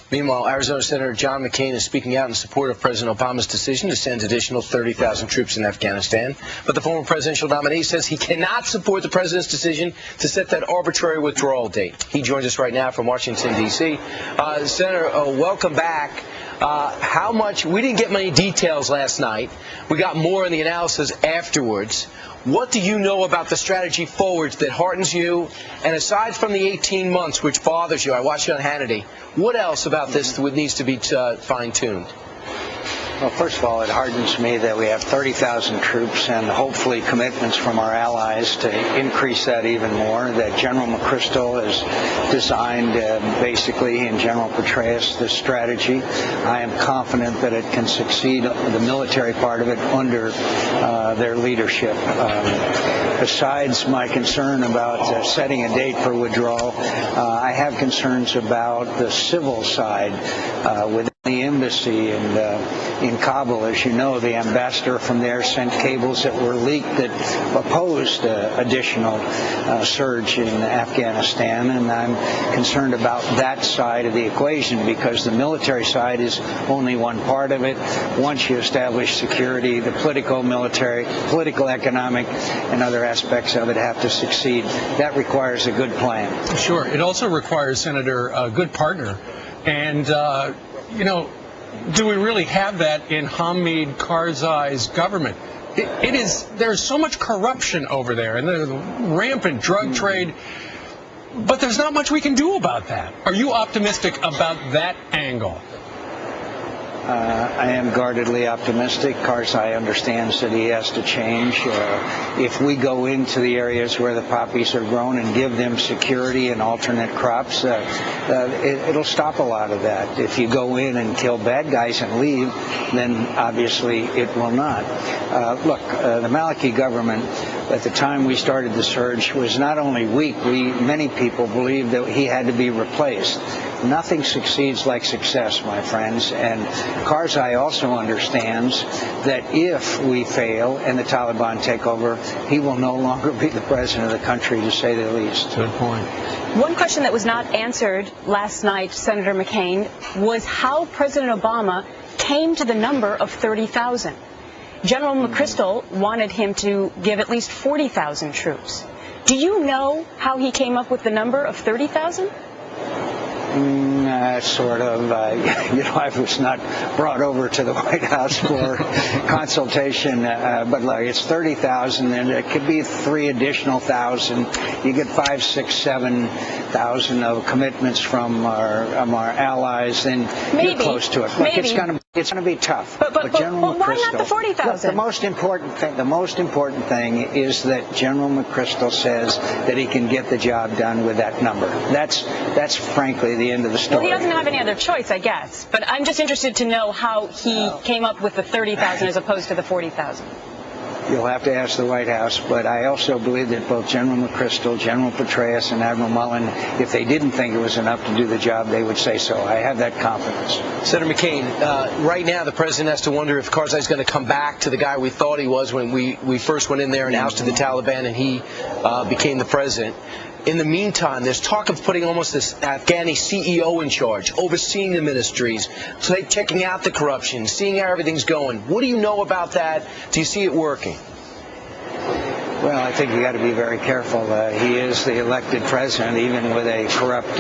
Meanwhile, Arizona Senator John McCain is speaking out in support of President Obama's decision to send additional 30,000 troops in Afghanistan. But the former presidential nominee says he cannot support the president's decision to set that arbitrary withdrawal date. He joins us right now from Washington, D.C. Senator, welcome back. How much? We didn't get many details last night. We got more in the analysis afterwards. What do you know about the strategy forwards that heartens you? And aside from the 18 months, which bothers you, I watched you on Hannity, what else about this needs to be fine-tuned? Well, first of all, it hardens me that we have 30,000 troops and hopefully commitments from our allies to increase that even more, that General McChrystal has designed basically, and General Petraeus, this strategy. I am confident that it can succeed, the military part of it, under their leadership. Besides my concern about setting a date for withdrawal, I have concerns about the civil side within the embassy in Kabul. As you know, the ambassador from there sent cables that were leaked that opposed additional surge in Afghanistan, and I'm concerned about that side of the equation because the military side is only one part of it. Once you establish security, the political, military, political, economic, and other aspects of it have to succeed. That requires a good plan. Sure. It also requires, Senator, a good partner. And you know, do we really have that in Hamid Karzai's government? There's so much corruption over there, and there's rampant drug trade, but there's not much we can do about that. Are you optimistic about that angle? I am guardedly optimistic. Karzai understands that he has to change. If we go into the areas where the poppies are grown and give them security and alternate crops, it'll stop a lot of that. If you go in and kill bad guys and leave, then obviously it will not. Look, the Maliki government, at the time we started the surge, was not only weak, many people believed that he had to be replaced. Nothing succeeds like success, my friends, and Karzai also understands that if we fail and the Taliban take over, he will no longer be the president of the country, to say the least. Good point. One question that was not answered last night, Senator McCain, was how President Obama came to the number of 30,000. General McChrystal wanted him to give at least 40,000 troops. Do you know how he came up with the number of 30,000? Sort of. You know, I was not brought over to the White House for consultation, but look, it's 30,000, and it could be 3 additional thousand. You get 5, 6, 7,000 of commitments from our allies, then you're close to it. Look, maybe. It's going to be tough. But why not the 40,000? The most important thing is that General McChrystal says that he can get the job done with that number. That's frankly the end of the story. Well, he doesn't have any other choice, I guess. But I'm just interested to know how he came up with the 30,000 as opposed to the 40,000. You'll have to ask the White House, but I also believe that both General McChrystal, General Petraeus, and Admiral Mullen, if they didn't think it was enough to do the job, they would say so. I have that confidence. Senator McCain, right now the president has to wonder if Karzai's going to come back to the guy we thought he was when we first went in there and ousted the Taliban and he became the president. In the meantime, there's talk of putting almost this Afghani CEO in charge, overseeing the ministries, checking out the corruption, seeing how everything's going. What do you know about that? Do you see it working? Well, I think you got to be very careful. He is the elected president, even with a corrupt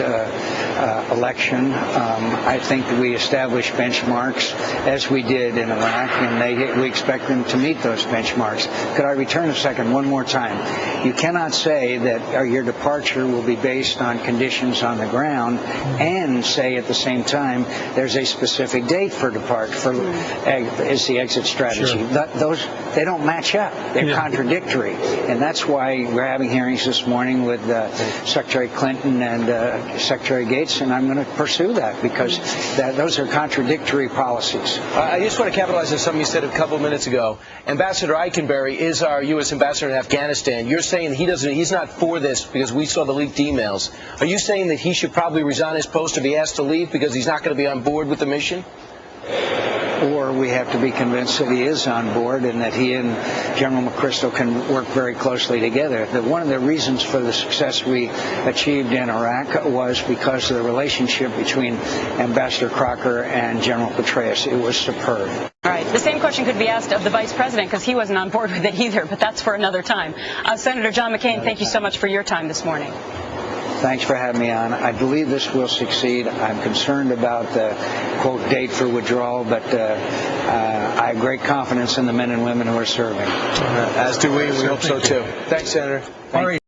election. I think that we establish benchmarks, as we did in Iraq, and we expect them to meet those benchmarks. Could I return a second one more time? You cannot say that your departure will be based on conditions on the ground and say at the same time there's a specific date for departure, is the exit strategy. Sure. Those, they don't match up. They're contradictory. And that's why we're having hearings this morning with Secretary Clinton and Secretary Gates, and I'm going to pursue that because those are contradictory policies. I just want to capitalize on something you said a couple of minutes ago. Ambassador Eichenberry is our U.S. ambassador in Afghanistan. You're saying he's not for this because we saw the leaked emails. Are you saying that he should probably resign his post or be asked to leave because he's not going to be on board with the mission? or we have to be convinced that he is on board and that he and General McChrystal can work very closely together. One of the reasons for the success we achieved in Iraq was because of the relationship between Ambassador Crocker and General Petraeus. It was superb. All right. The same question could be asked of the Vice President because he wasn't on board with it either, but that's for another time. Senator John McCain, thank you so much for your time this morning. Thanks for having me on. I believe this will succeed. I'm concerned about the, quote, date for withdrawal, but I have great confidence in the men and women who are serving. As do we. We hope so, too. Thanks, Senator. All right.